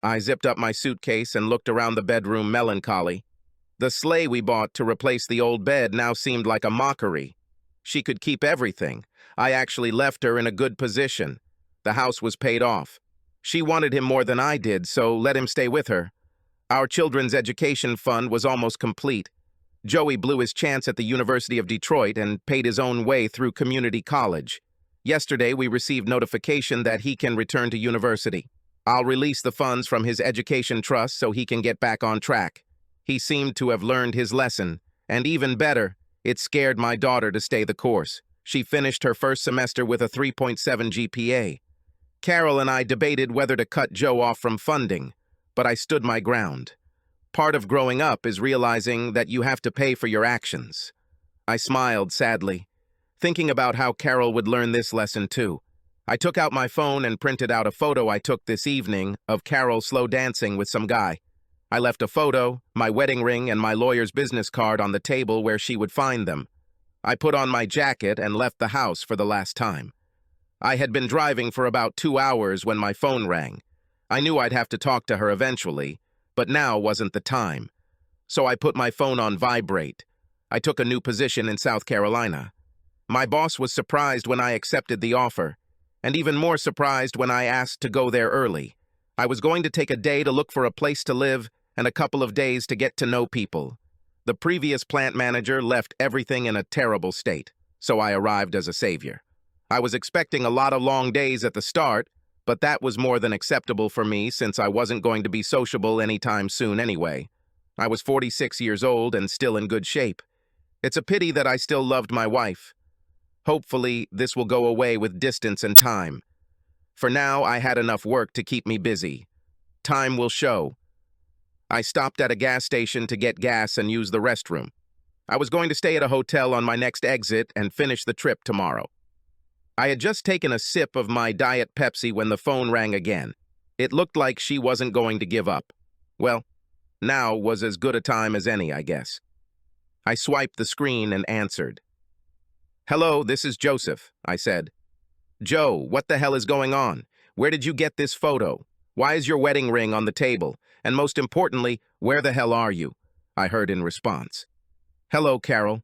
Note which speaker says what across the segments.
Speaker 1: I zipped up my suitcase and looked around the bedroom melancholy. The sleigh we bought to replace the old bed now seemed like a mockery. She could keep everything. I actually left her in a good position. The house was paid off. She wanted him more than I did, so let him stay with her. Our children's education fund was almost complete. Joey blew his chance at the University of Detroit and paid his own way through community college. Yesterday, we received notification that he can return to university. I'll release the funds from his education trust so he can get back on track. He seemed to have learned his lesson, and even better, it scared my daughter to stay the course. She finished her first semester with a 3.7 GPA. Carol and I debated whether to cut Joe off from funding, but I stood my ground. Part of growing up is realizing that you have to pay for your actions. I smiled sadly, thinking about how Carol would learn this lesson too. I took out my phone and printed out a photo I took this evening of Carol slow dancing with some guy. I left a photo, my wedding ring, and my lawyer's business card on the table where she would find them. I put on my jacket and left the house for the last time. I had been driving for about 2 hours when my phone rang. I knew I'd have to talk to her eventually, but now wasn't the time. So I put my phone on vibrate. I took a new position in South Carolina. My boss was surprised when I accepted the offer, and even more surprised when I asked to go there early. I was going to take a day to look for a place to live and a couple of days to get to know people. The previous plant manager left everything in a terrible state, so I arrived as a savior. I was expecting a lot of long days at the start, but that was more than acceptable for me since I wasn't going to be sociable anytime soon anyway. I was 46 years old and still in good shape. It's a pity that I still loved my wife. Hopefully, this will go away with distance and time. For now, I had enough work to keep me busy. Time will show. I stopped at a gas station to get gas and use the restroom. I was going to stay at a hotel on my next exit and finish the trip tomorrow. I had just taken a sip of my Diet Pepsi when the phone rang again. It looked like she wasn't going to give up. Well, now was as good a time as any, I guess. I swiped the screen and answered. "Hello, this is Joseph," I said. "Joe, what the hell is going on? Where did you get this photo? Why is your wedding ring on the table? And most importantly, where the hell are you?" I heard in response. "Hello, Carol.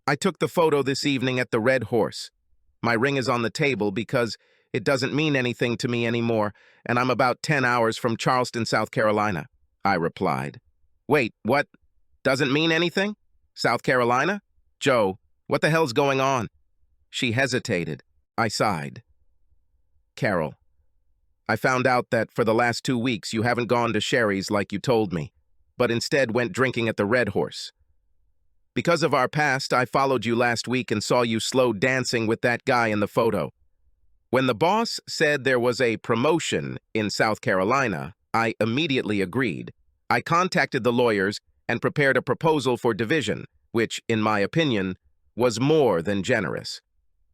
Speaker 1: I took the photo this evening at the Red Horse. My ring is on the table because it doesn't mean anything to me anymore, and I'm about 10 hours from Charleston, South Carolina," I replied. "Wait, what? Doesn't mean anything? South Carolina? Joe, what the hell's going on?" She hesitated. I sighed. "Carol, I found out that for the last 2 weeks you haven't gone to Sherry's like you told me, but instead went drinking at the Red Horse. Because of our past, I followed you last week and saw you slow dancing with that guy in the photo. When the boss said there was a promotion in South Carolina, I immediately agreed. I contacted the lawyers and prepared a proposal for division, which, in my opinion, was more than generous.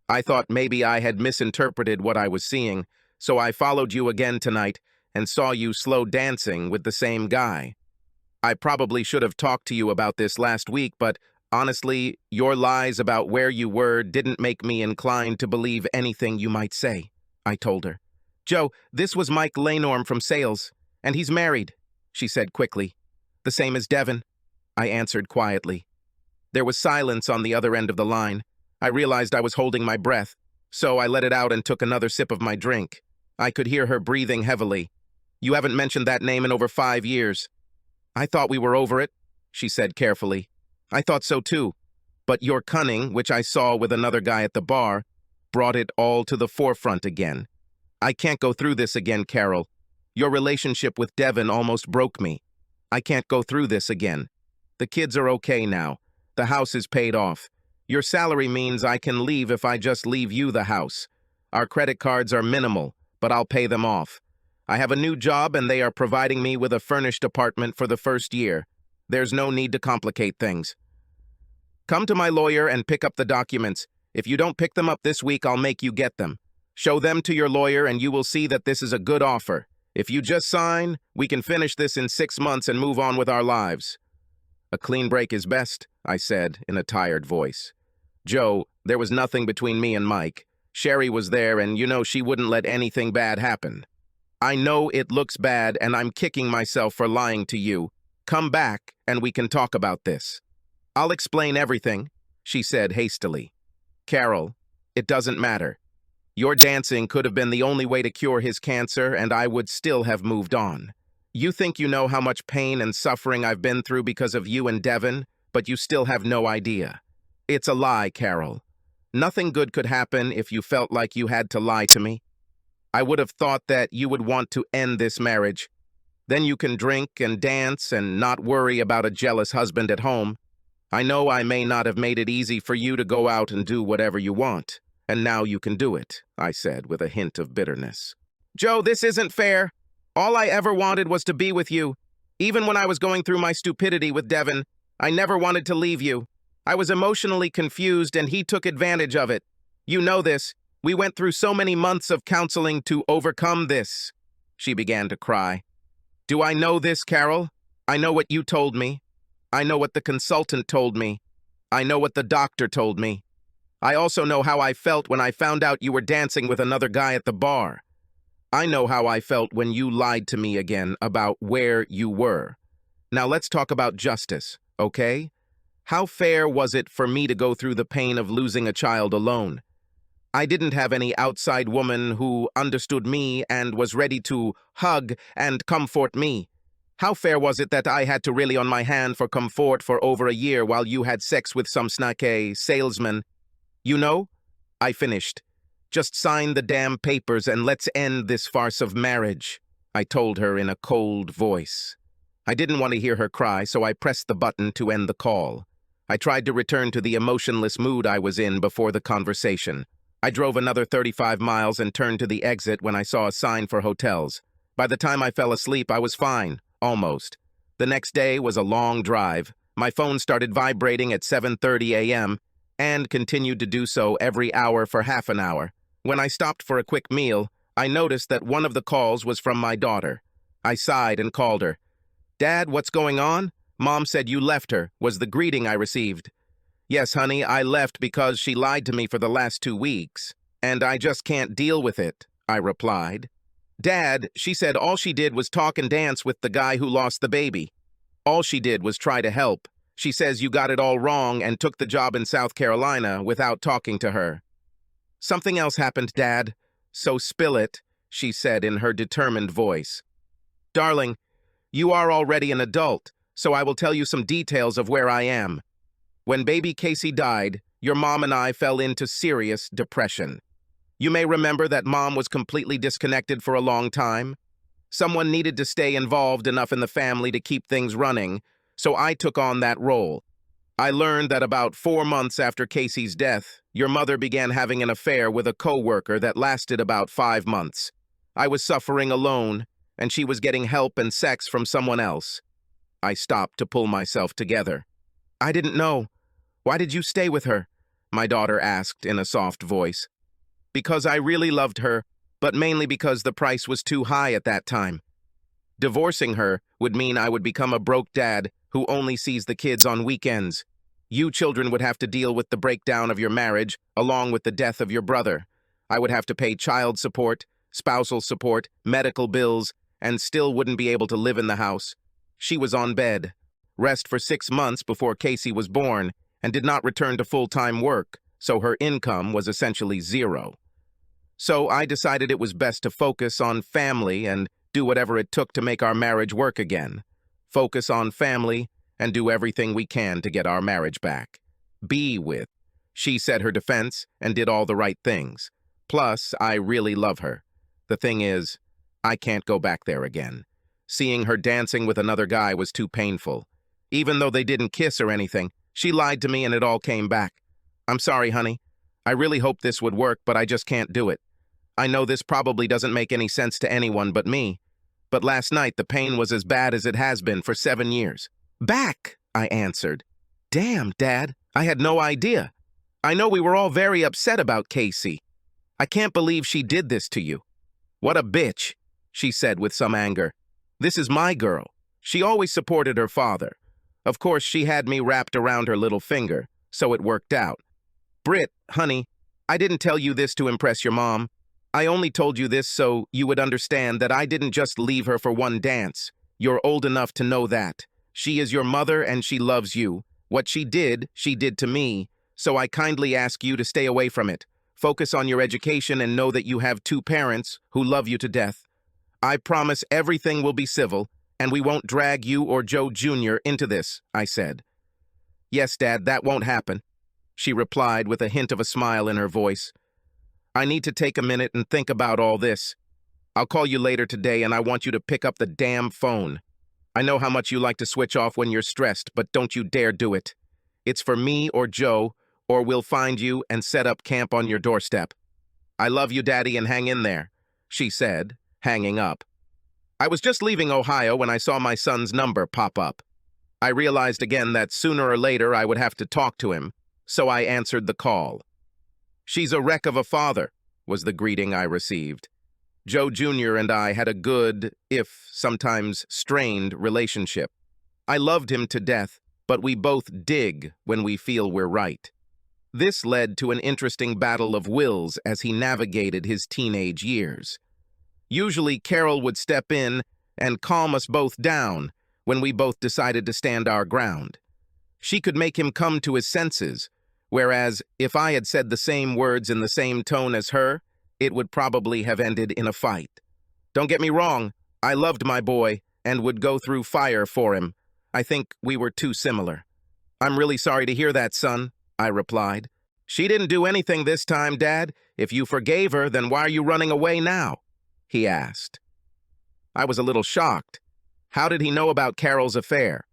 Speaker 1: I thought maybe I had misinterpreted what I was seeing, so I followed you again tonight and saw you slow dancing with the same guy. I probably should have talked to you about this last week, but honestly, your lies about where you were didn't make me inclined to believe anything you might say," I told her. "Joe, this was Mike Lanorm from sales, and he's married," she said quickly. "The same as Devin," I answered quietly. There was silence on the other end of the line. I realized I was holding my breath, so I let it out and took another sip of my drink. I could hear her breathing heavily. "You haven't mentioned that name in over 5 years. I thought we were over it," she said carefully. "I thought so too, but your cunning, which I saw with another guy at the bar, brought it all to the forefront again. I can't go through this again, Carol. Your relationship with Devin almost broke me. I can't go through this again. The kids are okay now. The house is paid off. Your salary means I can leave if I just leave you the house. Our credit cards are minimal, but I'll pay them off. I have a new job and they are providing me with a furnished apartment for the first year. There's no need to complicate things. Come to my lawyer and pick up the documents. If you don't pick them up this week, I'll make you get them. Show them to your lawyer and you will see that this is a good offer. If you just sign, we can finish this in 6 months and move on with our lives." "A clean break is best," I said in a tired voice. "Joe, there was nothing between me and Mike. Sherry was there and you know she wouldn't let anything bad happen." I know it looks bad and I'm kicking myself for lying to you. Come back and we can talk about this. I'll explain everything, she said hastily. Carol, it doesn't matter. Your dancing could have been the only way to cure his cancer and I would still have moved on. You think you know how much pain and suffering I've been through because of you and Devin, but you still have no idea. It's a lie, Carol. Nothing good could happen if you felt like you had to lie to me. I would have thought that you would want to end this marriage. Then you can drink and dance and not worry about a jealous husband at home. I know I may not have made it easy for you to go out and do whatever you want, and now you can do it, I said with a hint of bitterness. Joe, this isn't fair. All I ever wanted was to be with you. Even when I was going through my stupidity with Devin, I never wanted to leave you. I was emotionally confused and he took advantage of it. You know this. We went through so many months of counseling to overcome this. She began to cry. Do I know this, Carol? I know what you told me. I know what the consultant told me. I know what the doctor told me. I also know how I felt when I found out you were dancing with another guy at the bar. I know how I felt when you lied to me again about where you were. Now let's talk about justice, okay? How fair was it for me to go through the pain of losing a child alone? I didn't have any outside woman who understood me and was ready to hug and comfort me. How fair was it that I had to rely on my hand for comfort for over a year while you had sex with some snacky salesman? You know, I finished. Just sign the damn papers and let's end this farce of marriage, I told her in a cold voice. I didn't want to hear her cry, so I pressed the button to end the call. I tried to return to the emotionless mood I was in before the conversation. I drove another 35 miles and turned to the exit when I saw a sign for hotels. By the time I fell asleep, I was fine, almost. The next day was a long drive. My phone started vibrating at 7:30 a.m. and continued to do so every hour for half an hour. When I stopped for a quick meal, I noticed that one of the calls was from my daughter. I sighed and called her. Dad, what's going on? Mom said you left her, was the greeting I received. Yes, honey, I left because she lied to me for the last 2 weeks, and I just can't deal with it, I replied. Dad, she said all she did was talk and dance with the guy who lost the baby. All she did was try to help. She says you got it all wrong and took the job in South Carolina without talking to her. Something else happened, Dad, so spill it, she said in her determined voice. Darling, you are already an adult, so I will tell you some details of where I am. When baby Casey died, your mom and I fell into serious depression. You may remember that Mom was completely disconnected for a long time. Someone needed to stay involved enough in the family to keep things running, so I took on that role. I learned that about 4 months after Casey's death, your mother began having an affair with a co-worker that lasted about 5 months. I was suffering alone, and she was getting help and sex from someone else. I stopped to pull myself together. I didn't know. Why did you stay with her? My daughter asked in a soft voice. Because I really loved her, but mainly because the price was too high at that time. Divorcing her would mean I would become a broke dad who only sees the kids on weekends. You children would have to deal with the breakdown of your marriage, along with the death of your brother. I would have to pay child support, spousal support, medical bills, and still wouldn't be able to live in the house. She was on bed, rest for 6 months before Casey was born, and did not return to full-time work, so her income was essentially zero. So I decided it was best to focus on family and do whatever it took to make our marriage work again. Focus on family and do everything we can to get our marriage back. Be with. She said her defense and did all the right things. Plus, I really love her. The thing is, I can't go back there again. Seeing her dancing with another guy was too painful. Even though they didn't kiss or anything, she lied to me and it all came back. I'm sorry, honey. I really hope this would work, but I just can't do it. I know this probably doesn't make any sense to anyone but me. But last night, the pain was as bad as it has been for 7 years. Back, I answered. Damn, Dad, I had no idea. I know we were all very upset about Casey. I can't believe she did this to you. What a bitch, she said with some anger. This is my girl. She always supported her father. Of course, she had me wrapped around her little finger, so it worked out. Britt, honey, I didn't tell you this to impress your mom. I only told you this so you would understand that I didn't just leave her for one dance. You're old enough to know that. She is your mother and she loves you. What she did to me. So I kindly ask you to stay away from it. Focus on your education and know that you have two parents who love you to death. I promise everything will be civil, and we won't drag you or Joe Jr. into this, I said. Yes, Dad, that won't happen, she replied with a hint of a smile in her voice. I need to take a minute and think about all this. I'll call you later today and I want you to pick up the damn phone. I know how much you like to switch off when you're stressed, but don't you dare do it. It's for me or Joe, or we'll find you and set up camp on your doorstep. I love you, Daddy, and hang in there, she said, hanging up. I was just leaving Ohio when I saw my son's number pop up. I realized again that sooner or later I would have to talk to him, so I answered the call. She's a wreck of a father, was the greeting I received. Joe Jr. and I had a good, if sometimes strained, relationship. I loved him to death, but we both dig when we feel we're right. This led to an interesting battle of wills as he navigated his teenage years. Usually Carol would step in and calm us both down when we both decided to stand our ground. She could make him come to his senses, whereas if I had said the same words in the same tone as her, it would probably have ended in a fight. Don't get me wrong, I loved my boy and would go through fire for him. I think we were too similar. I'm really sorry to hear that, son, I replied. She didn't do anything this time, Dad. If you forgave her, then why are you running away now? He asked. I was a little shocked. How did he know about Carol's affair?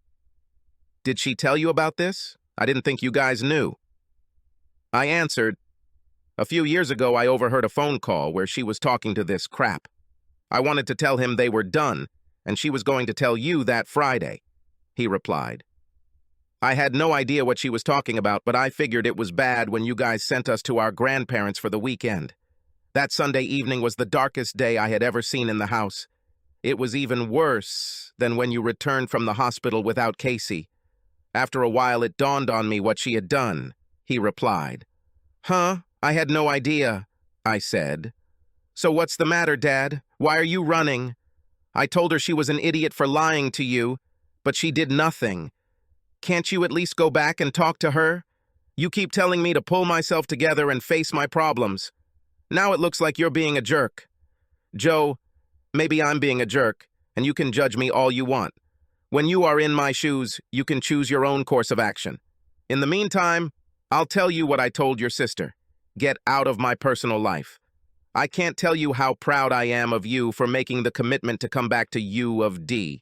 Speaker 1: Did she tell you about this? I didn't think you guys knew. I answered, a few years ago I overheard a phone call where she was talking to this crap. I wanted to tell him they were done, and she was going to tell you that Friday, he replied. I had no idea what she was talking about, but I figured it was bad when you guys sent us to our grandparents for the weekend. That Sunday evening was the darkest day I had ever seen in the house. It was even worse than when you returned from the hospital without Casey. After a while, it dawned on me what she had done, he replied. Huh? I had no idea, I said. So what's the matter, Dad? Why are you running? I told her she was an idiot for lying to you, but she did nothing. Can't you at least go back and talk to her? You keep telling me to pull myself together and face my problems. Now it looks like you're being a jerk. Joe, maybe I'm being a jerk, and you can judge me all you want. When you are in my shoes, you can choose your own course of action. In the meantime, I'll tell you what I told your sister. Get out of my personal life. I can't tell you how proud I am of you for making the commitment to come back to U of D.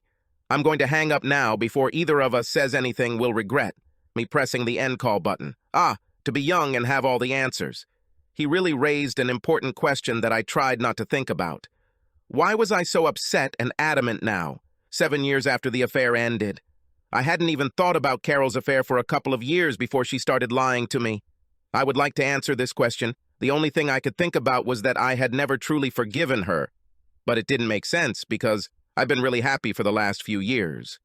Speaker 1: I'm going to hang up now before either of us says anything we'll regret, me pressing the end call button. To be young and have all the answers. He really raised an important question that I tried not to think about. Why was I so upset and adamant now, 7 years after the affair ended? I hadn't even thought about Carol's affair for a couple of years before she started lying to me. I would like to answer this question. The only thing I could think about was that I had never truly forgiven her. But it didn't make sense because I've been really happy for the last few years.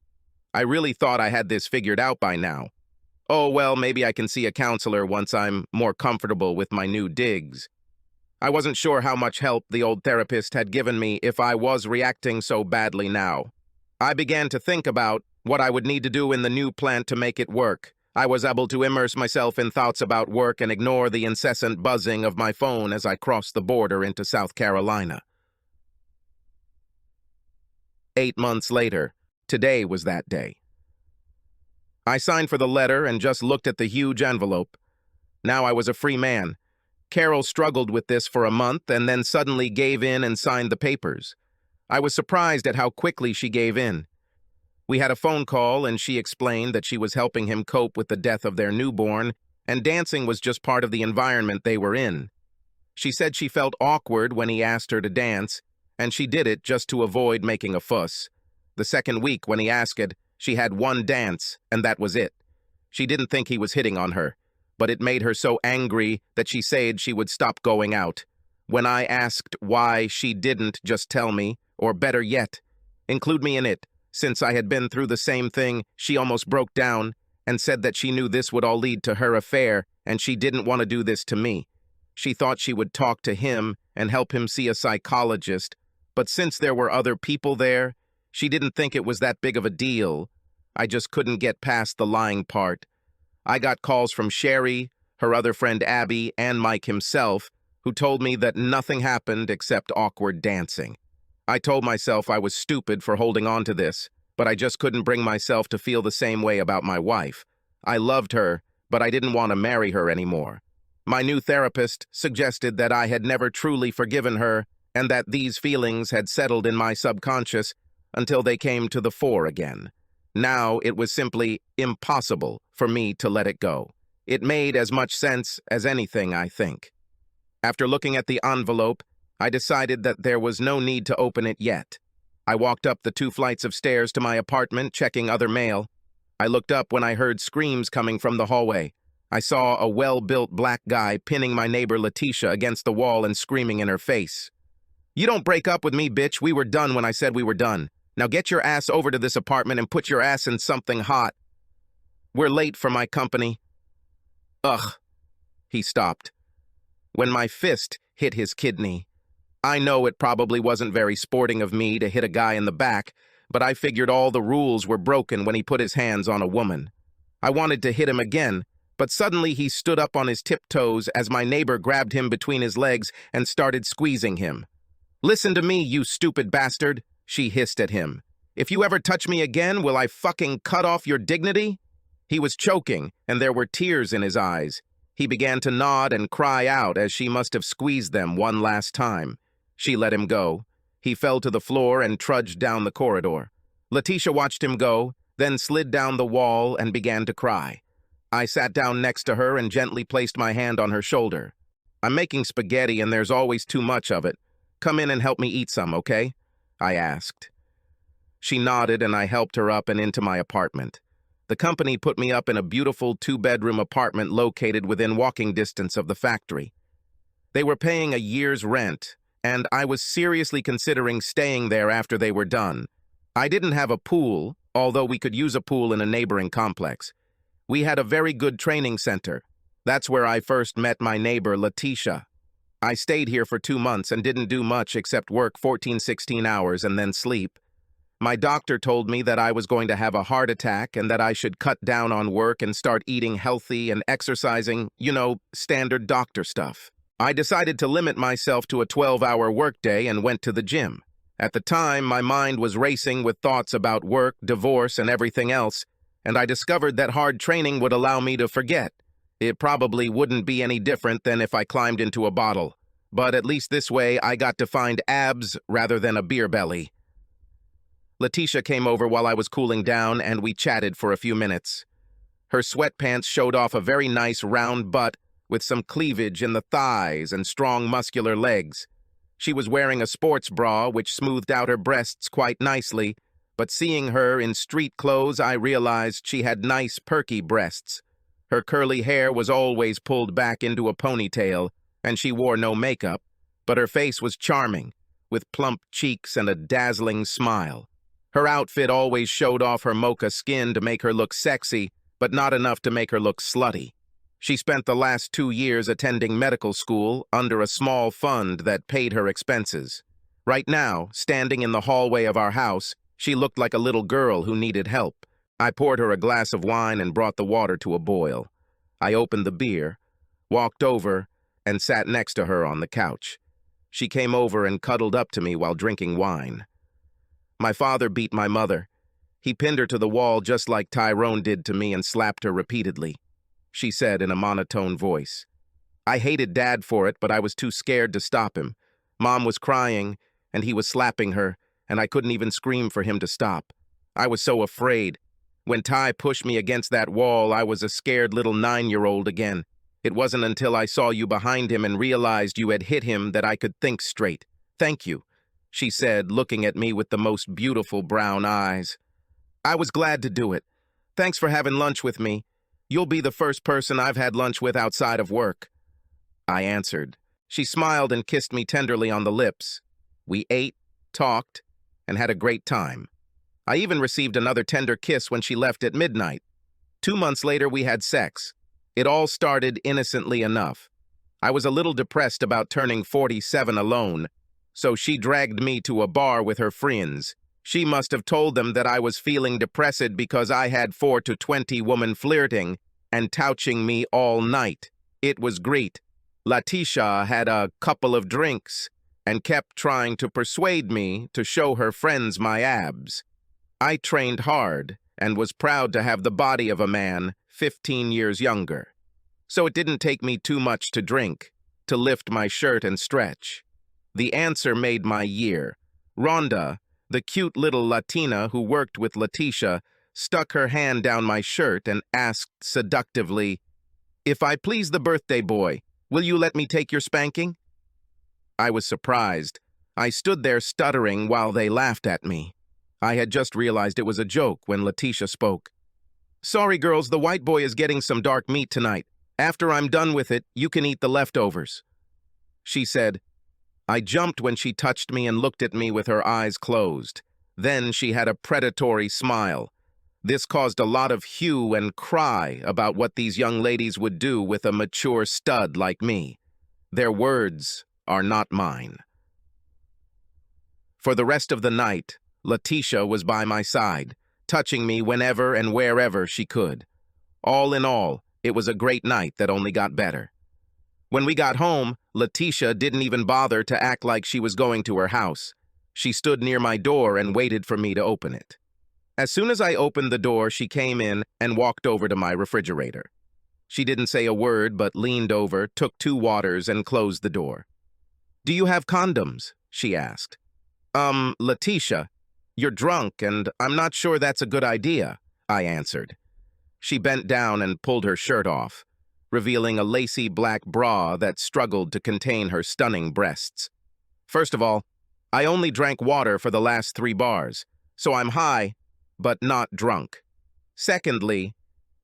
Speaker 1: I really thought I had this figured out by now. Oh, well, maybe I can see a counselor once I'm more comfortable with my new digs. I wasn't sure how much help the old therapist had given me if I was reacting so badly now. I began to think about what I would need to do in the new plant to make it work. I was able to immerse myself in thoughts about work and ignore the incessant buzzing of my phone as I crossed the border into South Carolina. 8 months later, today was that day. I signed for the letter and just looked at the huge envelope. Now I was a free man. Carol struggled with this for a month and then suddenly gave in and signed the papers. I was surprised at how quickly she gave in. We had a phone call and she explained that she was helping him cope with the death of their newborn, and dancing was just part of the environment they were in. She said she felt awkward when he asked her to dance, and she did it just to avoid making a fuss. The second week when he asked it, she had one dance, and that was it. She didn't think he was hitting on her, but it made her so angry that she said she would stop going out. When I asked why she didn't just tell me, or better yet, include me in it, since I had been through the same thing, she almost broke down and said that she knew this would all lead to her affair and she didn't want to do this to me. She thought she would talk to him and help him see a psychologist, but since there were other people there, she didn't think it was that big of a deal. I just couldn't get past the lying part. I got calls from Sherry, her other friend Abby, and Mike himself, who told me that nothing happened except awkward dancing. I told myself I was stupid for holding on to this, but I just couldn't bring myself to feel the same way about my wife. I loved her, but I didn't want to marry her anymore. My new therapist suggested that I had never truly forgiven her and that these feelings had settled in my subconscious until they came to the fore again. Now it was simply impossible for me to let it go. It made as much sense as anything, I think. After looking at the envelope, I decided that there was no need to open it yet. I walked up the 2 flights of stairs to my apartment, checking other mail. I looked up when I heard screams coming from the hallway. I saw a well-built black guy pinning my neighbor Letitia against the wall and screaming in her face. "You don't break up with me, bitch. We were done when I said we were done. Now get your ass over to this apartment and put your ass in something hot. We're late for my company." Ugh. He stopped. When my fist hit his kidney. I know it probably wasn't very sporting of me to hit a guy in the back, but I figured all the rules were broken when he put his hands on a woman. I wanted to hit him again, but suddenly he stood up on his tiptoes as my neighbor grabbed him between his legs and started squeezing him. "Listen to me, you stupid bastard," she hissed at him. "If you ever touch me again, will I fucking cut off your dignity?" He was choking, and there were tears in his eyes. He began to nod and cry out as she must have squeezed them one last time. She let him go. He fell to the floor and trudged down the corridor. Letitia watched him go, then slid down the wall and began to cry. I sat down next to her and gently placed my hand on her shoulder. "I'm making spaghetti and there's always too much of it. Come in and help me eat some, okay?" I asked. She nodded and I helped her up and into my apartment. The company put me up in a beautiful 2-bedroom apartment located within walking distance of the factory. They were paying a year's rent, and I was seriously considering staying there after they were done. I didn't have a pool, although we could use a pool in a neighboring complex. We had a very good training center. That's where I first met my neighbor, Letitia. I stayed here for 2 months and didn't do much except work 14-16 hours and then sleep. My doctor told me that I was going to have a heart attack and that I should cut down on work and start eating healthy and exercising, standard doctor stuff. I decided to limit myself to a 12-hour workday and went to the gym. At the time, my mind was racing with thoughts about work, divorce, and everything else, and I discovered that hard training would allow me to forget. It probably wouldn't be any different than if I climbed into a bottle. But at least this way, I got to find abs rather than a beer belly. Letitia came over while I was cooling down, and we chatted for a few minutes. Her sweatpants showed off a very nice round butt with some cleavage in the thighs and strong muscular legs. She was wearing a sports bra which smoothed out her breasts quite nicely, but seeing her in street clothes, I realized she had nice, perky breasts. Her curly hair was always pulled back into a ponytail, and she wore no makeup, but her face was charming, with plump cheeks and a dazzling smile. Her outfit always showed off her mocha skin to make her look sexy, but not enough to make her look slutty. She spent the last 2 years attending medical school under a small fund that paid her expenses. Right now, standing in the hallway of our house, she looked like a little girl who needed help. I poured her a glass of wine and brought the water to a boil. I opened the beer, walked over, and sat next to her on the couch. She came over and cuddled up to me while drinking wine. My father beat my mother. He pinned her to the wall just like Tyrone did to me and slapped her repeatedly. She said in a monotone voice. I hated Dad for it, but I was too scared to stop him. Mom was crying, and he was slapping her, and I couldn't even scream for him to stop. I was so afraid. When Ty pushed me against that wall, I was a scared little 9-year-old again. It wasn't until I saw you behind him and realized you had hit him that I could think straight. Thank you, she said, looking at me with the most beautiful brown eyes. I was glad to do it. Thanks for having lunch with me. You'll be the first person I've had lunch with outside of work. I answered. She smiled and kissed me tenderly on the lips. We ate, talked, and had a great time. I even received another tender kiss when she left at midnight. 2 months later, we had sex. It all started innocently enough. I was a little depressed about turning 47 alone, so she dragged me to a bar with her friends. She must have told them that I was feeling depressed because I had 4 to 20 women flirting and touching me all night. It was great. Letitia had a couple of drinks and kept trying to persuade me to show her friends my abs. I trained hard and was proud to have the body of a man 15 years younger. So it didn't take me too much to drink, to lift my shirt and stretch. The answer made my year. Rhonda, the cute little Latina who worked with Letitia, stuck her hand down my shirt and asked seductively, "If I please the birthday boy, will you let me take your spanking?" I was surprised. I stood there stuttering while they laughed at me. I had just realized it was a joke when Letitia spoke. "Sorry, girls, the white boy is getting some dark meat tonight. After I'm done with it, you can eat the leftovers," she said. I jumped when she touched me and looked at me with her eyes closed. Then she had a predatory smile. This caused a lot of hue and cry about what these young ladies would do with a mature stud like me. Their words are not mine. For the rest of the night, Letitia was by my side, touching me whenever and wherever she could. All in all, it was a great night that only got better. When we got home, Letitia didn't even bother to act like she was going to her house. She stood near my door and waited for me to open it. As soon as I opened the door, she came in and walked over to my refrigerator. She didn't say a word, but leaned over, took 2 waters, and closed the door. "Do you have condoms?" she asked. Letitia, you're drunk, and I'm not sure that's a good idea," I answered. She bent down and pulled her shirt off, revealing a lacy black bra that struggled to contain her stunning breasts. "First of all, I only drank water for the last 3 bars, so I'm high, but not drunk. Secondly,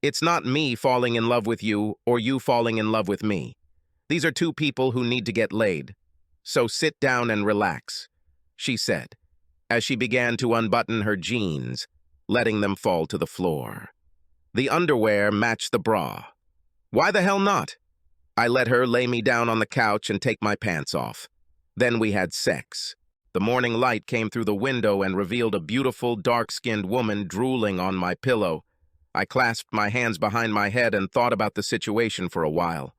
Speaker 1: it's not me falling in love with you or you falling in love with me. These are 2 people who need to get laid. So sit down and relax," she said, as she began to unbutton her jeans, letting them fall to the floor. The underwear matched the bra. Why the hell not? I let her lay me down on the couch and take my pants off. Then we had sex. The morning light came through the window and revealed a beautiful, dark-skinned woman drooling on my pillow. I clasped my hands behind my head and thought about the situation for a while.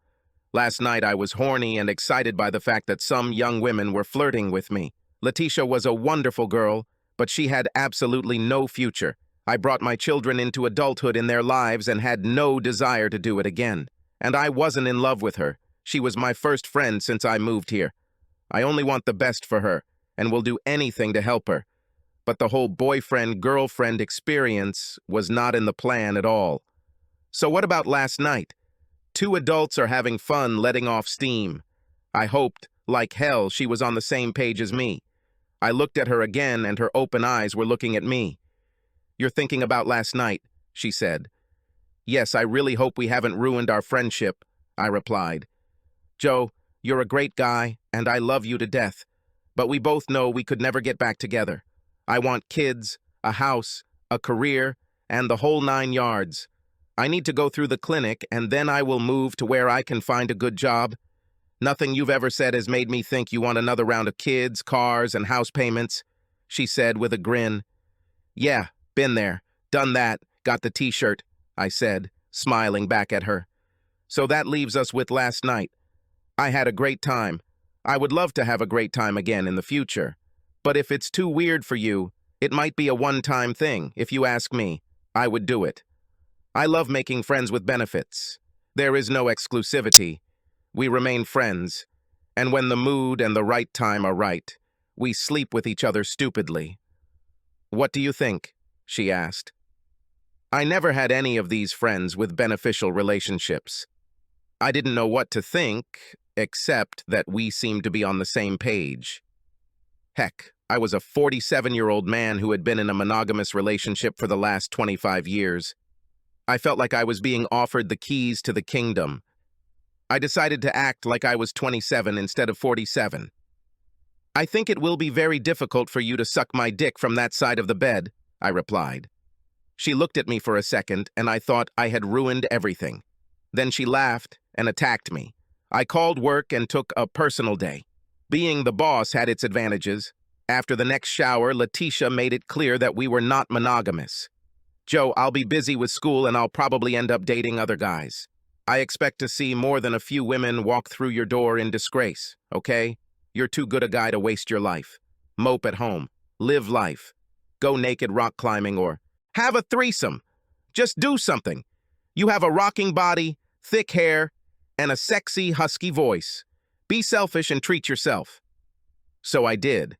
Speaker 1: Last night I was horny and excited by the fact that some young women were flirting with me. Letitia was a wonderful girl, but she had absolutely no future. I brought my children into adulthood in their lives and had no desire to do it again. And I wasn't in love with her. She was my first friend since I moved here. I only want the best for her and will do anything to help her. But the whole boyfriend-girlfriend experience was not in the plan at all. So what about last night? 2 adults are having fun letting off steam. I hoped, like hell, she was on the same page as me. I looked at her again and her open eyes were looking at me. "You're thinking about last night," she said. "Yes, I really hope we haven't ruined our friendship," I replied. "Joe, you're a great guy and I love you to death. But we both know we could never get back together. I want kids, a house, a career, and the whole 9 yards. I need to go through the clinic, and then I will move to where I can find a good job. Nothing you've ever said has made me think you want another round of kids, cars, and house payments," she said with a grin. "Yeah, been there, done that, got the t-shirt," I said, smiling back at her. "So that leaves us with last night. I had a great time. I would love to have a great time again in the future. But if it's too weird for you, it might be a one-time thing. If you ask me, I would do it. I love making friends with benefits. There is no exclusivity. We remain friends. And when the mood and the right time are right, we sleep with each other stupidly." "What do you think?" she asked. I never had any of these friends with beneficial relationships. I didn't know what to think, except that we seemed to be on the same page. Heck, I was a 47-year-old man who had been in a monogamous relationship for the last 25 years. I felt like I was being offered the keys to the kingdom. I decided to act like I was 27 instead of 47. "I think it will be very difficult for you to suck my dick from that side of the bed," I replied. She looked at me for a second, and I thought I had ruined everything. Then she laughed and attacked me. I called work and took a personal day. Being the boss had its advantages. After the next shower, Letitia made it clear that we were not monogamous. Joe, I'll be busy with school and I'll probably end up dating other guys. I expect to see more than a few women walk through your door in disgrace, okay? You're too good a guy to waste your life. Mope at home. Live life. Go naked rock climbing or have a threesome. Just do something. You have a rocking body, thick hair, and a sexy, husky voice. Be selfish and treat yourself. So I did.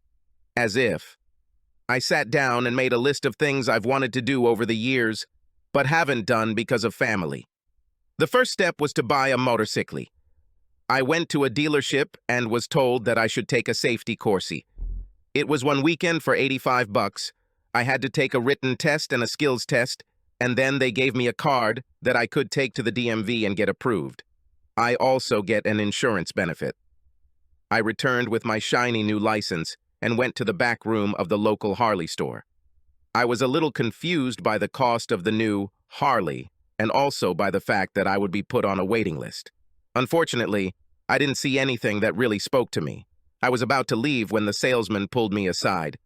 Speaker 1: As if. I sat down and made a list of things I've wanted to do over the years, but haven't done because of family. The first step was to buy a motorcycle. I went to a dealership and was told that I should take a safety coursey. It was one weekend for $85. I had to take a written test and a skills test, and then they gave me a card that I could take to the DMV and get approved. I also get an insurance benefit. I returned with my shiny new license and went to the back room of the local Harley store. I was a little confused by the cost of the new Harley and also by the fact that I would be put on a waiting list. Unfortunately, I didn't see anything that really spoke to me. I was about to leave when the salesman pulled me aside.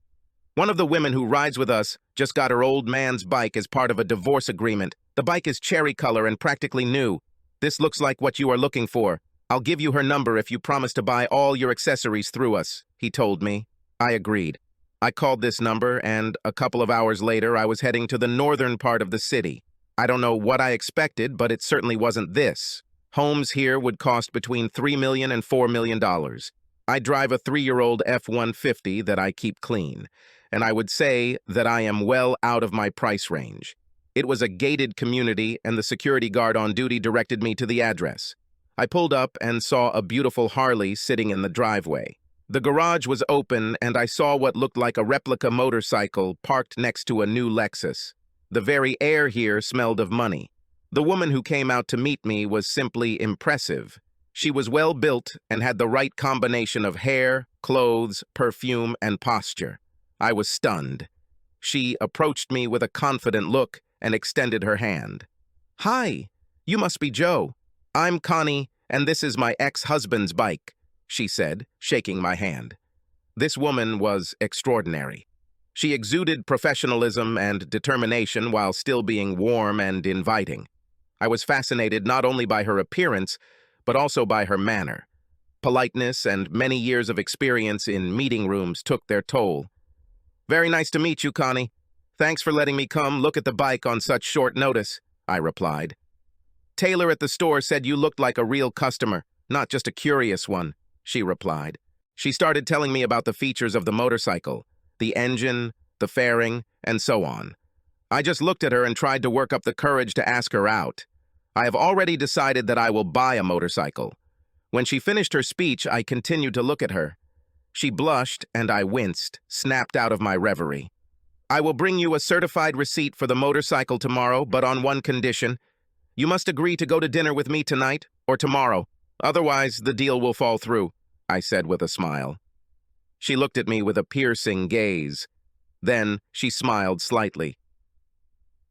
Speaker 1: One of the women who rides with us just got her old man's bike as part of a divorce agreement. The bike is cherry color and practically new. This looks like what you are looking for. I'll give you her number if you promise to buy all your accessories through us, he told me. I agreed. I called this number, and a couple of hours later, I was heading to the northern part of the city. I don't know what I expected, but it certainly wasn't this. Homes here would cost between $3 million and $4 million. I drive a 3-year-old F-150 that I keep clean, and I would say that I am well out of my price range. It was a gated community, and the security guard on duty directed me to the address. I pulled up and saw a beautiful Harley sitting in the driveway. The garage was open, and I saw what looked like a replica motorcycle parked next to a new Lexus. The very air here smelled of money. The woman who came out to meet me was simply impressive. She was well built and had the right combination of hair, clothes, perfume, and posture. I was stunned. She approached me with a confident look and extended her hand. "Hi, you must be Joe. I'm Connie, and this is my ex-husband's bike," she said, shaking my hand. This woman was extraordinary. She exuded professionalism and determination while still being warm and inviting. I was fascinated not only by her appearance, but also by her manner. Politeness and many years of experience in meeting rooms took their toll. "Very nice to meet you, Connie. Thanks for letting me come look at the bike on such short notice," I replied. "Taylor at the store said you looked like a real customer, not just a curious one," she replied. She started telling me about the features of the motorcycle, the engine, the fairing, and so on. I just looked at her and tried to work up the courage to ask her out. I have already decided that I will buy a motorcycle. When she finished her speech, I continued to look at her. She blushed, and I winced, snapped out of my reverie. "I will bring you a certified receipt for the motorcycle tomorrow, but on one condition. You must agree to go to dinner with me tonight or tomorrow. Otherwise, the deal will fall through," I said with a smile. She looked at me with a piercing gaze. Then she smiled slightly.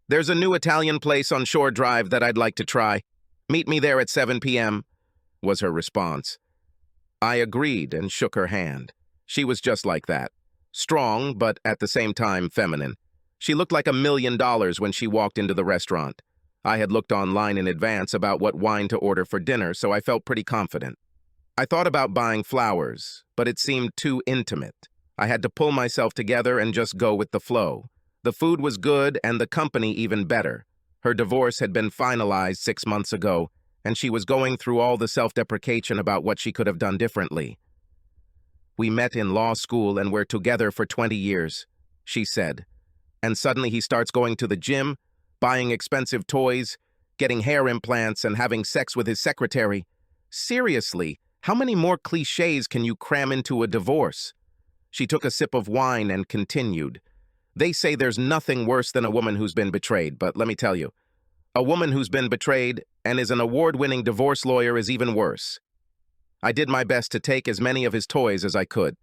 Speaker 1: "There's a new Italian place on Shore Drive that I'd like to try. Meet me there at 7 p.m., was her response. I agreed and shook her hand. She was just like that. Strong, but at the same time feminine. She looked like $1 million when she walked into the restaurant. I had looked online in advance about what wine to order for dinner, so I felt pretty confident. I thought about buying flowers, but it seemed too intimate. I had to pull myself together and just go with the flow. The food was good and the company even better. Her divorce had been finalized 6 months ago, and she was going through all the self-deprecation about what she could have done differently. "We met in law school and we're together for 20 years, she said. And suddenly he starts going to the gym, buying expensive toys, getting hair implants, and having sex with his secretary. Seriously, how many more cliches can you cram into a divorce?" She took a sip of wine and continued. "They say there's nothing worse than a woman who's been betrayed, but let me tell you, a woman who's been betrayed and is an award-winning divorce lawyer is even worse." I did my best to take as many of his toys as I could.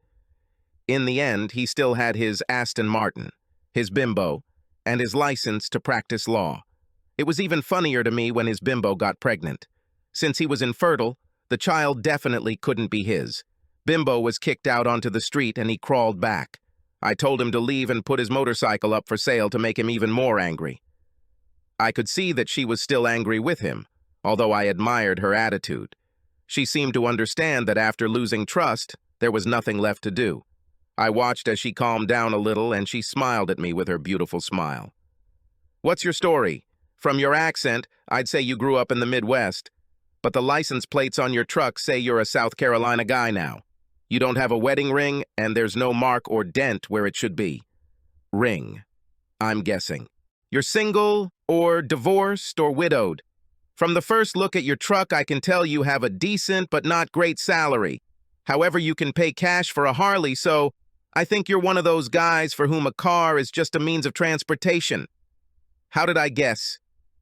Speaker 1: In the end, he still had his Aston Martin, his bimbo, and his license to practice law. It was even funnier to me when his bimbo got pregnant. Since he was infertile, The child definitely couldn't be his. Bimbo was kicked out onto the street and he crawled back. I told him to leave and put his motorcycle up for sale to make him even more angry. I could see that she was still angry with him, although I admired her attitude. She seemed to understand that after losing trust, there was nothing left to do. I watched as she calmed down a little and she smiled at me with her beautiful smile. "What's your story? From your accent, I'd say you grew up in the Midwest, but the license plates on your truck say you're a South Carolina guy now. You don't have a wedding ring, and there's no mark or dent where it should be. Ring, I'm guessing. You're single, or divorced, or widowed. From the first look at your truck, I can tell you have a decent but not great salary. However, you can pay cash for a Harley, so I think you're one of those guys for whom a car is just a means of transportation." "How did I guess?"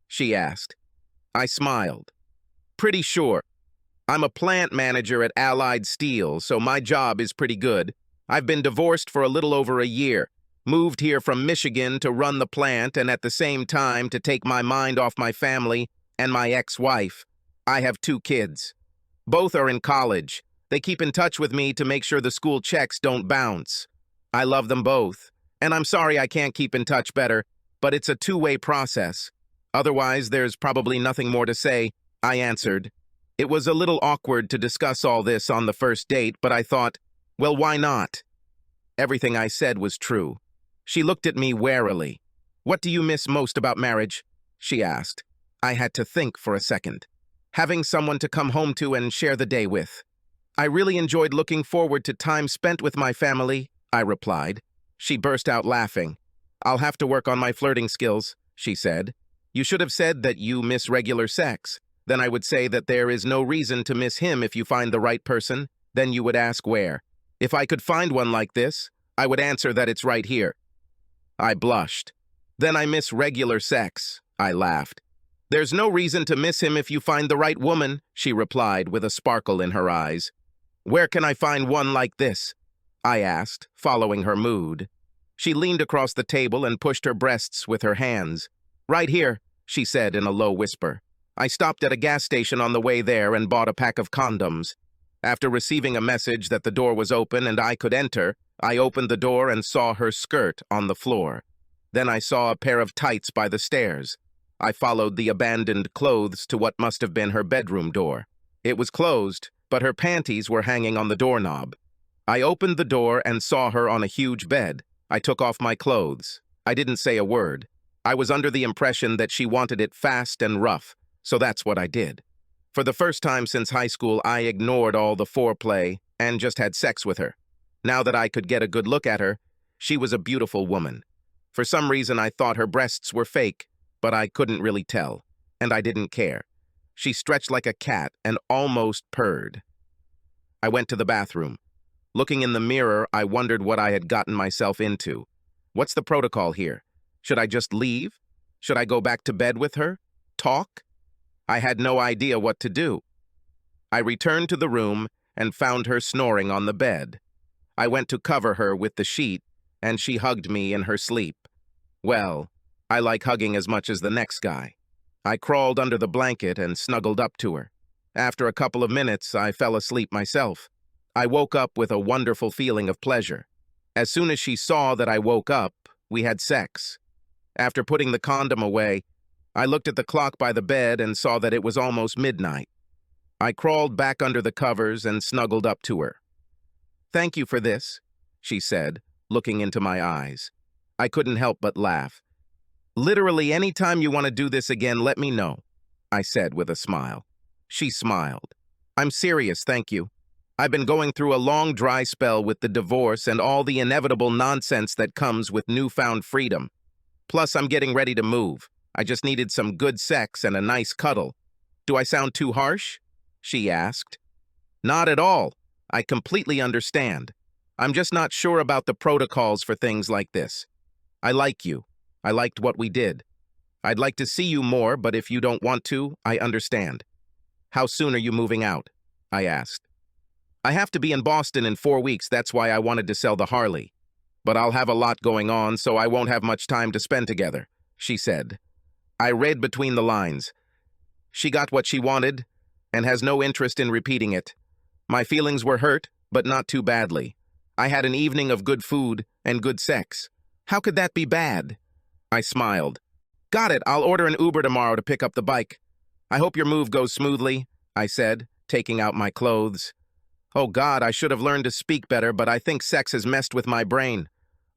Speaker 1: she asked. I smiled. "Pretty sure. I'm a plant manager at Allied Steel, so my job is pretty good. I've been divorced for a little over a year, moved here from Michigan to run the plant and at the same time to take my mind off my family and my ex-wife. I have 2 kids. Both are in college. They keep in touch with me to make sure the school checks don't bounce. I love them both, and I'm sorry I can't keep in touch better, but it's a two-way process. Otherwise, there's probably nothing more to say," I answered. It was a little awkward to discuss all this on the first date, but I thought, well, why not? Everything I said was true. She looked at me warily. "What do you miss most about marriage?" she asked. I had to think for a second. "Having someone to come home to and share the day with. I really enjoyed looking forward to time spent with my family," I replied. She burst out laughing. "I'll have to work on my flirting skills," she said. "You should have said that you miss regular sex. Then I would say that there is no reason to miss him if you find the right person. Then you would ask where. If I could find one like this, I would answer that it's right here." I blushed. "Then I miss regular sex," I laughed. "There's no reason to miss him if you find the right woman," she replied with a sparkle in her eyes. "Where can I find one like this?" I asked, following her mood. She leaned across the table and pushed her breasts with her hands. "Right here," she said in a low whisper. I stopped at a gas station on the way there and bought a pack of condoms. After receiving a message that the door was open and I could enter, I opened the door and saw her skirt on the floor. Then I saw a pair of tights by the stairs. I followed the abandoned clothes to what must have been her bedroom door. It was closed, but her panties were hanging on the doorknob. I opened the door and saw her on a huge bed. I took off my clothes. I didn't say a word. I was under the impression that she wanted it fast and rough, so that's what I did. For the first time since high school, I ignored all the foreplay and just had sex with her. Now that I could get a good look at her, she was a beautiful woman. For some reason, I thought her breasts were fake, but I couldn't really tell, and I didn't care. She stretched like a cat and almost purred. I went to the bathroom. Looking in the mirror, I wondered what I had gotten myself into. What's the protocol here? Should I just leave? Should I go back to bed with her? Talk? I had no idea what to do. I returned to the room and found her snoring on the bed. I went to cover her with the sheet, and she hugged me in her sleep. Well, I like hugging as much as the next guy. I crawled under the blanket and snuggled up to her. After a couple of minutes, I fell asleep myself. I woke up with a wonderful feeling of pleasure. As soon as she saw that I woke up, we had sex. After putting the condom away, I looked at the clock by the bed and saw that it was almost midnight. I crawled back under the covers and snuggled up to her. "Thank you for this," she said, looking into my eyes. I couldn't help but laugh. "Literally any time you want to do this again, let me know," I said with a smile. She smiled. "I'm serious, thank you. I've been going through a long dry spell with the divorce and all the inevitable nonsense that comes with newfound freedom. Plus, I'm getting ready to move. I just needed some good sex and a nice cuddle. Do I sound too harsh?" she asked. "Not at all. I completely understand. I'm just not sure about the protocols for things like this. I like you. I liked what we did. I'd like to see you more, but if you don't want to, I understand. How soon are you moving out?" I asked. "I have to be in Boston in 4 weeks, that's why I wanted to sell the Harley. But I'll have a lot going on, so I won't have much time to spend together," she said. I read between the lines. She got what she wanted, and has no interest in repeating it. My feelings were hurt, but not too badly. I had an evening of good food and good sex. How could that be bad? I smiled. Got it, I'll order an Uber tomorrow to pick up the bike. I hope your move goes smoothly, I said, taking out my clothes. Oh God, I should have learned to speak better, but I think sex has messed with my brain.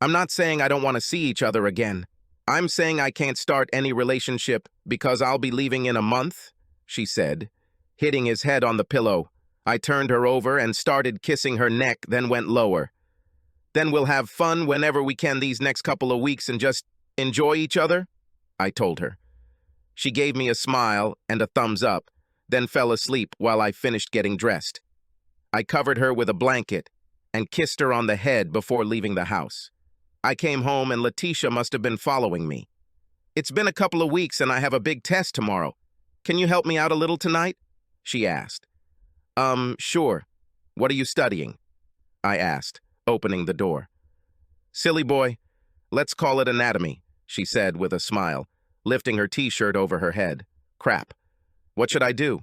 Speaker 1: I'm not saying I don't want to see each other again. I'm saying I can't start any relationship because I'll be leaving in a month, she said, hitting his head on the pillow. I turned her over and started kissing her neck, then went lower. Then we'll have fun whenever we can these next couple of weeks and just enjoy each other, I told her. She gave me a smile and a thumbs up, then fell asleep while I finished getting dressed. I covered her with a blanket and kissed her on the head before leaving the house. I came home and Letitia must have been following me. It's been a couple of weeks and I have a big test tomorrow. Can you help me out a little tonight? She asked. Sure. What are you studying? I asked, opening the door. Silly boy, let's call it anatomy, she said with a smile, lifting her t-shirt over her head. Crap. What should I do?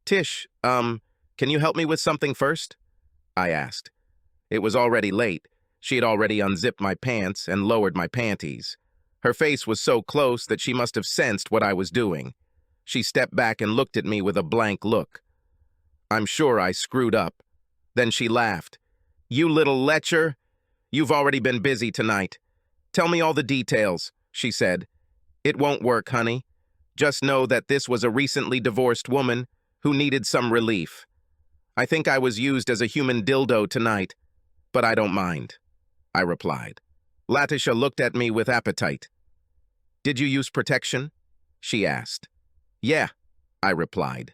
Speaker 1: Tish, can you help me with something first? I asked. It was already late. She had already unzipped my pants and lowered my panties. Her face was so close that she must have sensed what I was doing. She stepped back and looked at me with a blank look. I'm sure I screwed up. Then she laughed. You little lecher. You've already been busy tonight. Tell me all the details, she said. It won't work, honey. Just know that this was a recently divorced woman who needed some relief. I think I was used as a human dildo tonight, but I don't mind, I replied. Letitia looked at me with appetite. Did you use protection? She asked. Yeah, I replied.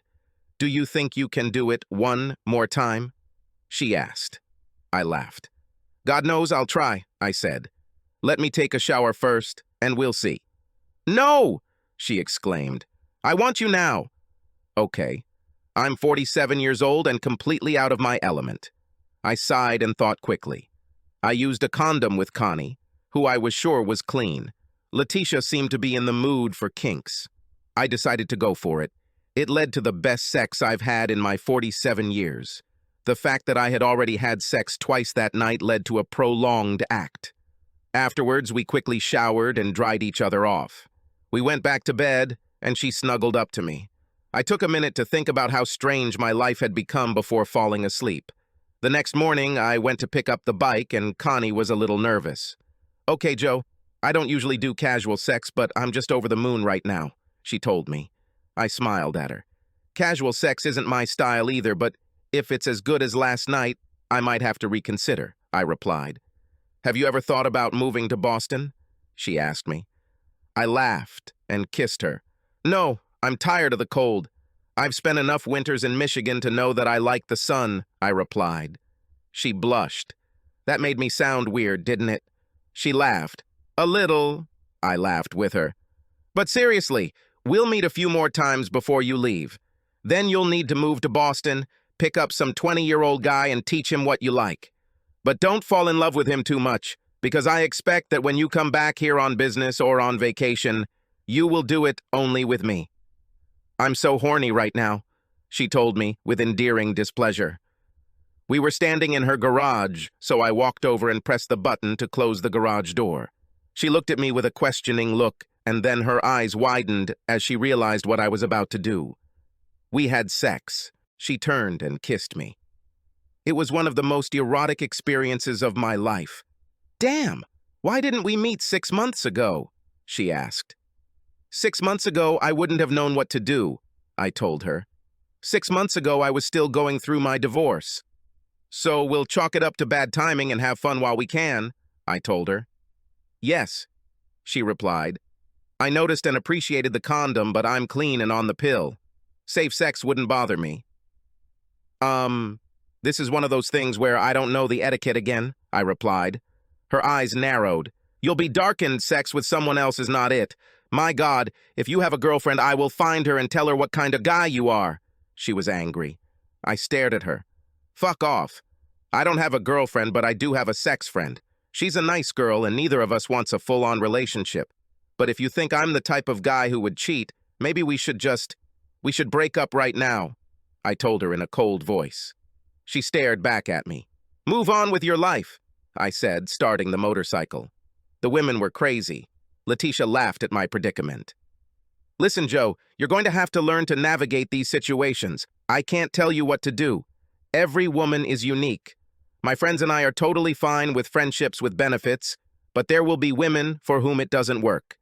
Speaker 1: Do you think you can do it one more time? She asked. I laughed. God knows I'll try, I said. Let me take a shower first, and we'll see. No, she exclaimed. I want you now. Okay. I'm 47 years old and completely out of my element. I sighed and thought quickly. I used a condom with Connie, who I was sure was clean. Letitia seemed to be in the mood for kinks. I decided to go for it. It led to the best sex I've had in my 47 years. The fact that I had already had sex twice that night led to a prolonged act. Afterwards, we quickly showered and dried each other off. We went back to bed, and she snuggled up to me. I took a minute to think about how strange my life had become before falling asleep. The next morning, I went to pick up the bike, and Connie was a little nervous. Okay, Joe, I don't usually do casual sex, but I'm just over the moon right now, she told me. I smiled at her. Casual sex isn't my style either, but if it's as good as last night, I might have to reconsider, I replied. Have you ever thought about moving to Boston? She asked me. I laughed and kissed her. No, I'm tired of the cold. I've spent enough winters in Michigan to know that I like the sun, I replied. She blushed. That made me sound weird, didn't it? She laughed. A little, I laughed with her. But seriously, we'll meet a few more times before you leave. Then you'll need to move to Boston, pick up some 20-year-old guy and teach him what you like. But don't fall in love with him too much, because I expect that when you come back here on business or on vacation, you will do it only with me. I'm so horny right now, she told me with endearing displeasure. We were standing in her garage, so I walked over and pressed the button to close the garage door. She looked at me with a questioning look, and then her eyes widened as she realized what I was about to do. We had sex. She turned and kissed me. It was one of the most erotic experiences of my life. Damn, why didn't we meet 6 months ago? She asked. 6 months ago, I wouldn't have known what to do, I told her. 6 months ago, I was still going through my divorce. So we'll chalk it up to bad timing and have fun while we can, I told her. Yes, she replied. I noticed and appreciated the condom, but I'm clean and on the pill. Safe sex wouldn't bother me. This is one of those things where I don't know the etiquette again, I replied. Her eyes narrowed. You'll be darkened, sex with someone else is not it. My God, if you have a girlfriend, I will find her and tell her what kind of guy you are. She was angry. I stared at her. Fuck off. I don't have a girlfriend, but I do have a sex friend. She's a nice girl, and neither of us wants a full-on relationship. But if you think I'm the type of guy who would cheat, maybe we should break up right now. I told her in a cold voice. She stared back at me. Move on with your life, I said, starting the motorcycle. The women were crazy. Letitia laughed at my predicament. Listen, Joe, you're going to have to learn to navigate these situations. I can't tell you what to do. Every woman is unique. My friends and I are totally fine with friendships with benefits, but there will be women for whom it doesn't work.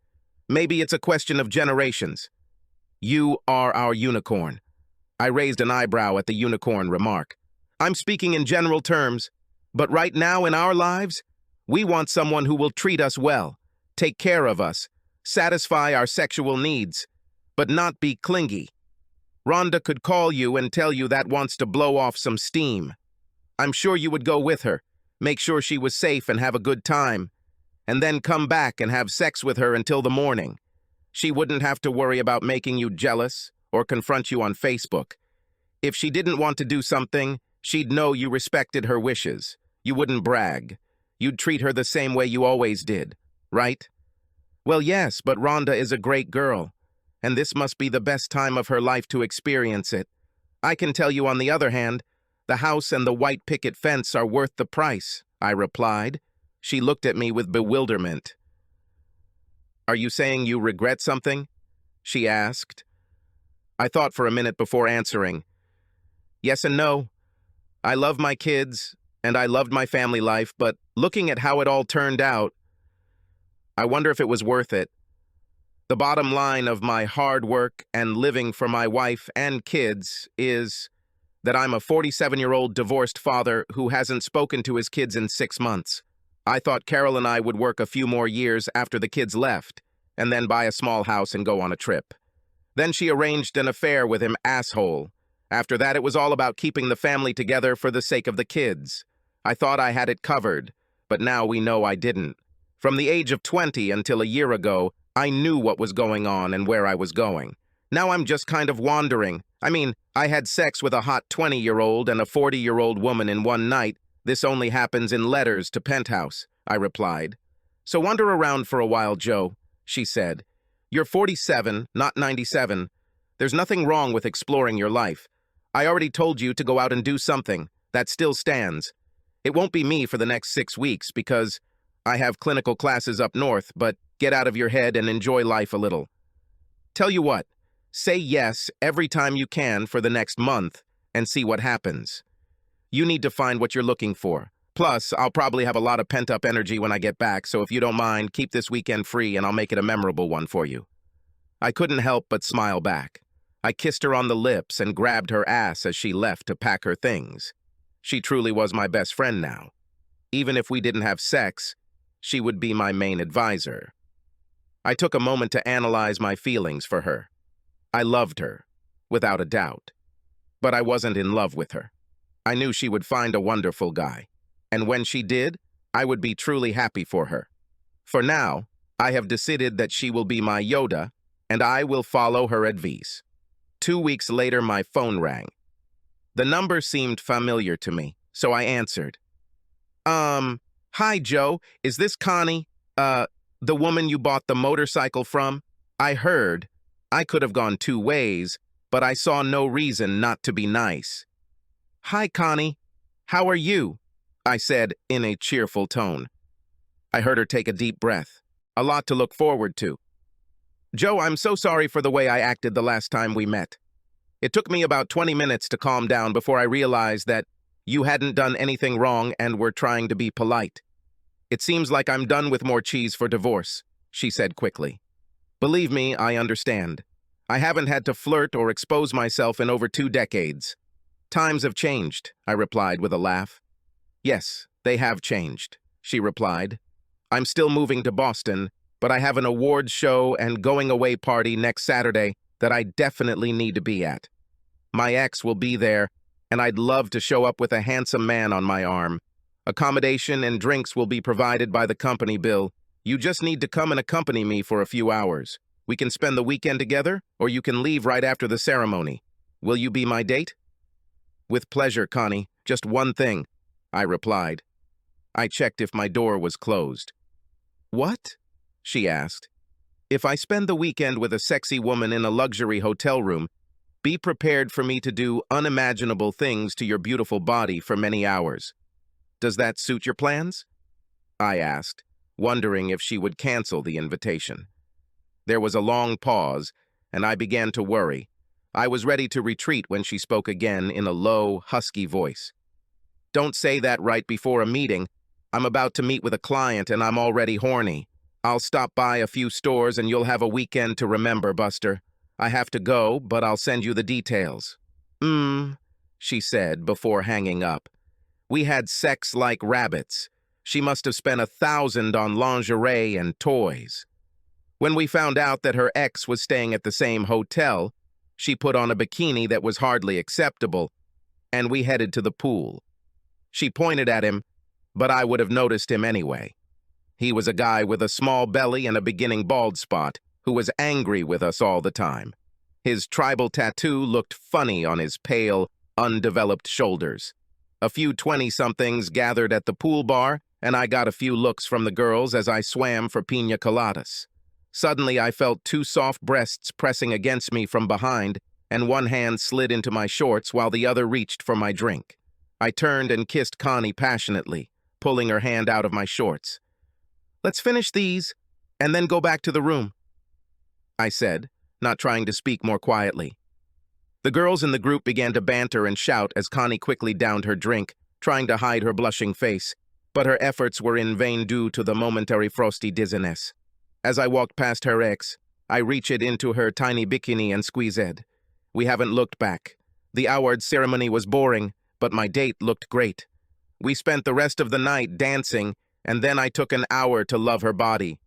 Speaker 1: Maybe it's a question of generations. You are our unicorn. I raised an eyebrow at the unicorn remark. I'm speaking in general terms, but right now in our lives, we want someone who will treat us well, take care of us, satisfy our sexual needs, but not be clingy. Rhonda could call you and tell you that wants to blow off some steam. I'm sure you would go with her, make sure she was safe and have a good time, and then come back and have sex with her until the morning. She wouldn't have to worry about making you jealous or confront you on Facebook. If she didn't want to do something, she'd know you respected her wishes. You wouldn't brag. You'd treat her the same way you always did, right? Well, yes, but Rhonda is a great girl, and this must be the best time of her life to experience it. I can tell you, on the other hand, the house and the white picket fence are worth the price, I replied. She looked at me with bewilderment. Are you saying you regret something? She asked. I thought for a minute before answering. Yes and no. I love my kids, and I loved my family life, but looking at how it all turned out, I wonder if it was worth it. The bottom line of my hard work and living for my wife and kids is that I'm a 47-year-old divorced father who hasn't spoken to his kids in 6 months. I thought Carol and I would work a few more years after the kids left, and then buy a small house and go on a trip. Then she arranged an affair with him, asshole. After that, it was all about keeping the family together for the sake of the kids. I thought I had it covered, but now we know I didn't. From the age of 20 until a year ago, I knew what was going on and where I was going. Now I'm just kind of wandering. I mean, I had sex with a hot 20-year-old and a 40-year-old woman in one night. This only happens in letters to Penthouse, I replied. So wander around for a while, Joe, she said. You're 47, not 97. There's nothing wrong with exploring your life. I already told you to go out and do something. That still stands. It won't be me for the next 6 weeks because I have clinical classes up north, but get out of your head and enjoy life a little. Tell you what, say yes every time you can for the next month and see what happens. You need to find what you're looking for. Plus, I'll probably have a lot of pent-up energy when I get back, so if you don't mind, keep this weekend free and I'll make it a memorable one for you. I couldn't help but smile back. I kissed her on the lips and grabbed her ass as she left to pack her things. She truly was my best friend now. Even if we didn't have sex, she would be my main advisor. I took a moment to analyze my feelings for her. I loved her, without a doubt. But I wasn't in love with her. I knew she would find a wonderful guy. And when she did, I would be truly happy for her. For now, I have decided that she will be my Yoda, and I will follow her advice. 2 weeks later, my phone rang. The number seemed familiar to me, so I answered. Hi, Joe. Is this Connie, the woman you bought the motorcycle from? I heard. I could have gone 2 ways, but I saw no reason not to be nice. Hi, Connie. How are you? I said in a cheerful tone. I heard her take a deep breath. A lot to look forward to. Joe, I'm so sorry for the way I acted the last time we met. It took me about 20 minutes to calm down before I realized that you hadn't done anything wrong and were trying to be polite. It seems like I'm done with more cheese for divorce, she said quickly. Believe me, I understand. I haven't had to flirt or expose myself in over 2 decades. Times have changed, I replied with a laugh. Yes, they have changed, she replied. I'm still moving to Boston, but I have an awards show and going-away party next Saturday that I definitely need to be at. My ex will be there, and I'd love to show up with a handsome man on my arm. Accommodation and drinks will be provided by the company, Bill. You just need to come and accompany me for a few hours. We can spend the weekend together, or you can leave right after the ceremony. Will you be my date? With pleasure, Connie. Just one thing, I replied. I checked if my door was closed. What? She asked. If I spend the weekend with a sexy woman in a luxury hotel room, Be prepared for me to do unimaginable things to your beautiful body for many hours. Does that suit your plans? I asked, wondering if she would cancel the invitation. There was a long pause, and I began to worry. I was ready to retreat when she spoke again in a low, husky voice. Don't say that right before a meeting. I'm about to meet with a client and I'm already horny. I'll stop by a few stores and you'll have a weekend to remember, Buster. I have to go, but I'll send you the details. She said before hanging up. We had sex like rabbits. She must have spent $1,000 on lingerie and toys. When we found out that her ex was staying at the same hotel, she put on a bikini that was hardly acceptable, and we headed to the pool. She pointed at him, but I would have noticed him anyway. He was a guy with a small belly and a beginning bald spot who was angry with us all the time. His tribal tattoo looked funny on his pale, undeveloped shoulders. A few 20-somethings gathered at the pool bar, and I got a few looks from the girls as I swam for piña coladas. Suddenly, I felt two soft breasts pressing against me from behind, and one hand slid into my shorts while the other reached for my drink. I turned and kissed Connie passionately, pulling her hand out of my shorts. Let's finish these, and then go back to the room, I said, not trying to speak more quietly. The girls in the group began to banter and shout as Connie quickly downed her drink, trying to hide her blushing face, but her efforts were in vain due to the momentary frosty dizziness. As I walked past her ex, I reached into her tiny bikini and squeezed. We haven't looked back. The award ceremony was boring, but my date looked great. We spent the rest of the night dancing, and then I took an hour to love her body.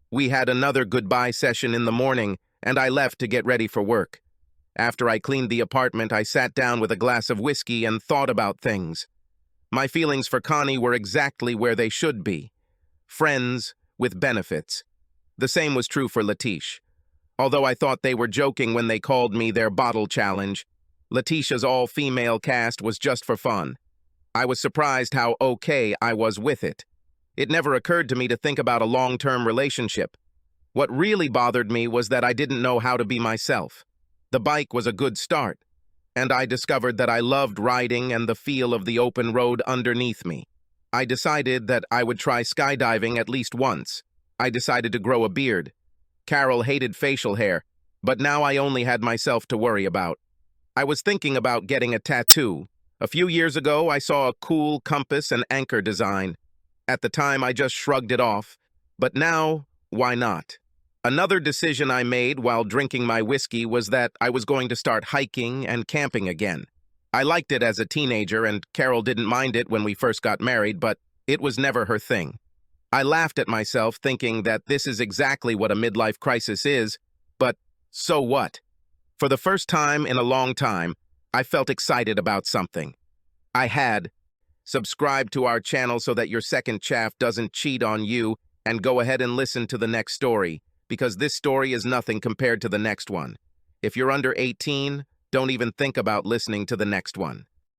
Speaker 1: We had another goodbye session in the morning, and I left to get ready for work. After I cleaned the apartment, I sat down with a glass of whiskey and thought about things. My feelings for Connie were exactly where they should be. Friends with benefits. The same was true for Letitia. Although I thought they were joking when they called me their bottle challenge, Letitia's all-female cast was just for fun. I was surprised how okay I was with it. It never occurred to me to think about a long-term relationship. What really bothered me was that I didn't know how to be myself. The bike was a good start, and I discovered that I loved riding and the feel of the open road underneath me. I decided that I would try skydiving at least once. I decided to grow a beard. Carol hated facial hair, but now I only had myself to worry about. I was thinking about getting a tattoo. A few years ago, I saw a cool compass and anchor design. At the time, I just shrugged it off. But now, why not? Another decision I made while drinking my whiskey was that I was going to start hiking and camping again. I liked it as a teenager, and Carol didn't mind it when we first got married, but it was never her thing. I laughed at myself, thinking that this is exactly what a midlife crisis is, but so what? For the first time in a long time, I felt excited about something. I had subscribed to our channel so that your second chaff doesn't cheat on you, and go ahead and listen to the next story, because this story is nothing compared to the next one. If you're under 18, don't even think about listening to the next one.